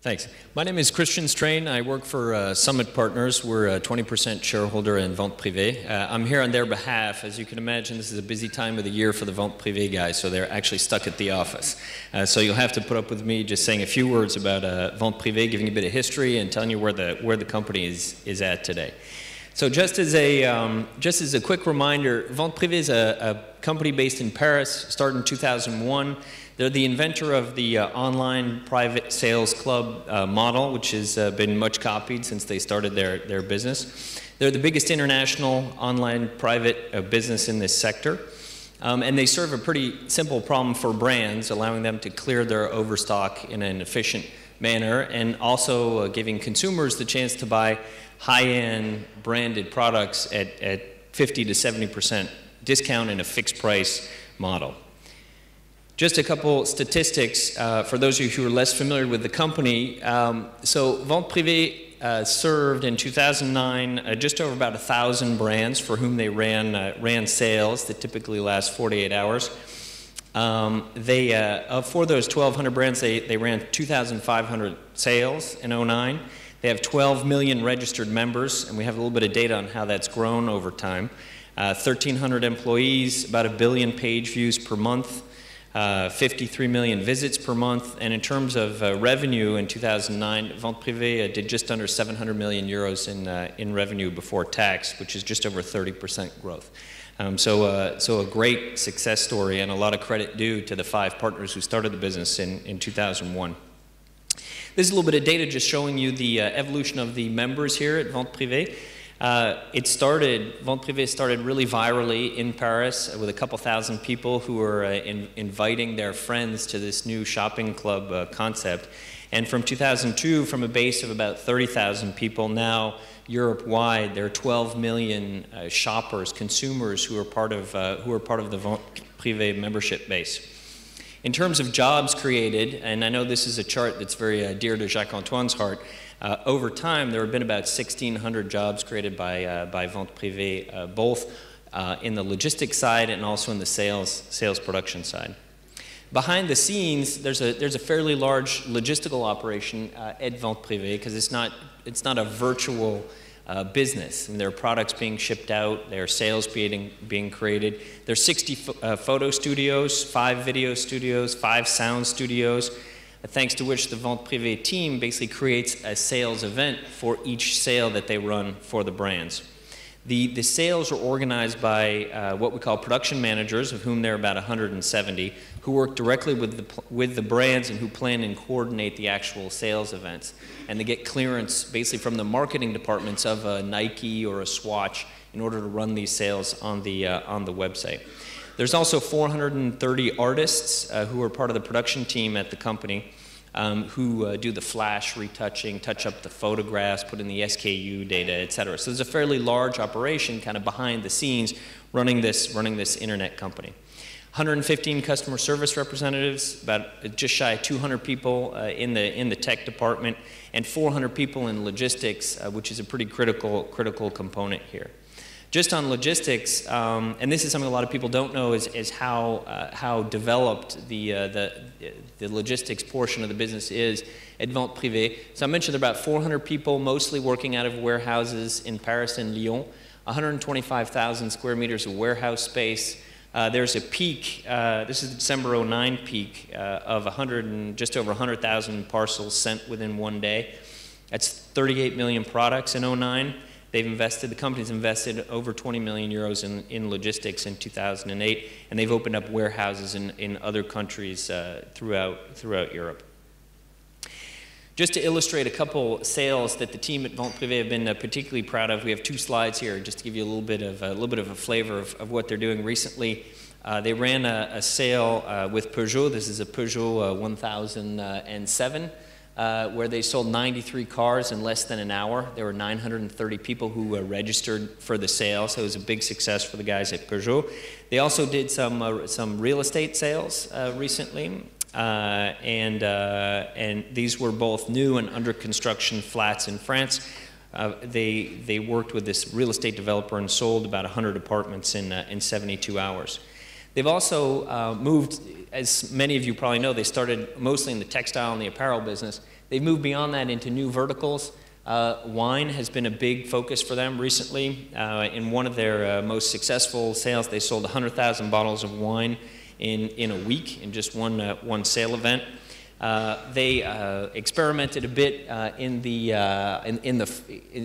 Thanks. My name is Christian Strain. I work for Summit Partners. We're a 20% shareholder in Vente Privee. I'm here on their behalf. As you can imagine, this is a busy time of the year for the Vente Privee guys, so they're actually stuck at the office. So you'll have to put up with me just saying a few words about Vente Privee, giving a bit of history and telling you where the company is at today. So just as a quick reminder, Vente Privee is a company based in Paris, started in 2001. They're the inventor of the online private sales club model, which has been much copied since they started their business. They're the biggest international online private business in this sector. And they serve a pretty simple problem for brands, allowing them to clear their overstock in an efficient manner, and also giving consumers the chance to buy high-end branded products at 50 to 70% discount in a fixed price model. Just a couple statistics for those of you who are less familiar with the company. So Vente Privee served in 2009 just over about 1,000 brands for whom they ran sales that typically last 48 hours. For those 1,200 brands, they ran 2,500 sales in 2009. They have 12 million registered members, and we have a little bit of data on how that's grown over time. 1,300 employees, about 1 billion page views per month. 53 million visits per month, and in terms of revenue in 2009, Vente Privee did just under 700 million euros in revenue before tax, which is just over 30% growth. So a great success story, and a lot of credit due to the 5 partners who started the business in 2001. This is a little bit of data just showing you the evolution of the members here at Vente Privee. Vente Privee started really virally in Paris with a couple thousand people who were inviting their friends to this new shopping club concept. And from 2002, from a base of about 30,000 people, now Europe-wide, there are 12 million shoppers, consumers who are part of the Vente Privee membership base. In terms of jobs created, and I know this is a chart that's very dear to Jacques-Antoine's heart, over time, there have been about 1,600 jobs created by Vente Privee, both in the logistics side and also in the sales production side. Behind the scenes, there's a fairly large logistical operation at Vente Privee, because it's not a virtual business. And there are products being shipped out, there are sales being created. There's 60 photo studios, 5 video studios, 5 sound studios, thanks to which the Vente Privee team basically creates a sales event for each sale that they run for the brands. The sales are organized by what we call production managers, of whom there are about 170, who work directly with the brands and who plan and coordinate the actual sales events. And they get clearance basically from the marketing departments of a Nike or a Swatch in order to run these sales on the website. There's also 430 artists who are part of the production team at the company who do the flash retouching, touch up the photographs, put in the SKU data, etc. So there's a fairly large operation kind of behind the scenes running this internet company. 115 customer service representatives, about just shy of 200 people in the tech department, and 400 people in logistics, which is a pretty critical component here. Just on logistics, and this is something a lot of people don't know, is how developed the logistics portion of the business is at Vente Privee. So I mentioned there are about 400 people, mostly working out of warehouses in Paris and Lyon, 125,000 square meters of warehouse space. There's a peak, this is the December 2009 peak, of just over 100,000 parcels sent within one day. That's 38 million products in 2009. The company's invested over 20 million euros in logistics in 2008, and they've opened up warehouses in other countries throughout Europe. Just to illustrate a couple sales that the team at Vente Privee have been particularly proud of, we have 2 slides here just to give you a little bit of a flavor of what they're doing recently. They ran a sale with Peugeot. This is a Peugeot 1007. Where they sold 93 cars in less than an hour. There were 930 people who registered for the sale, so it was a big success for the guys at Peugeot. They also did some real estate sales recently, and these were both new and under construction flats in France. They worked with this real estate developer and sold about 100 apartments in 72 hours. They've also moved, as many of you probably know, they started mostly in the textile and the apparel business. They've moved beyond that into new verticals. Wine has been a big focus for them recently. In one of their most successful sales, they sold 100,000 bottles of wine in a week in just one sale event. They experimented a bit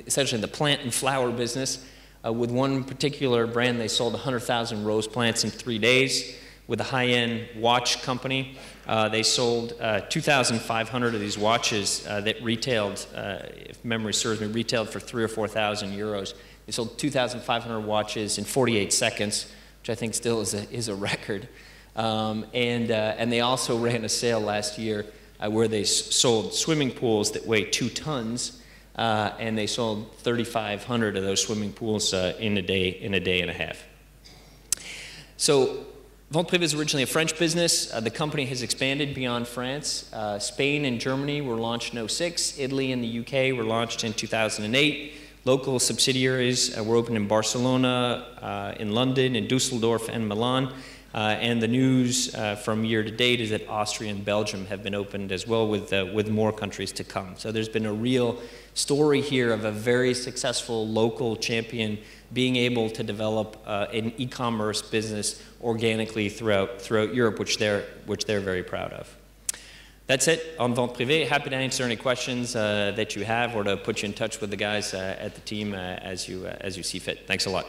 essentially in the plant and flower business. With one particular brand, they sold 100,000 rose plants in 3 days. With a high-end watch company, they sold 2,500 of these watches that retailed, if memory serves me, retailed for 3,000 or 4,000 euros. They sold 2,500 watches in 48 seconds, which I think still is a record. And they also ran a sale last year where they sold swimming pools that weigh 2 tons, and they sold 3,500 of those swimming pools in a day and a half. So Vente Privee is originally a French business. The company has expanded beyond France. Spain and Germany were launched in 2006. Italy and the UK were launched in 2008. Local subsidiaries were opened in Barcelona, in London, in Dusseldorf, and Milan. And the news from year to date is that Austria and Belgium have been opened as well, with more countries to come. So there's been a real story here of a very successful local champion being able to develop an e-commerce business organically throughout Europe, which they're very proud of. That's it on Vente Privee. Happy to answer any questions that you have, or to put you in touch with the guys at the team as you see fit. Thanks a lot.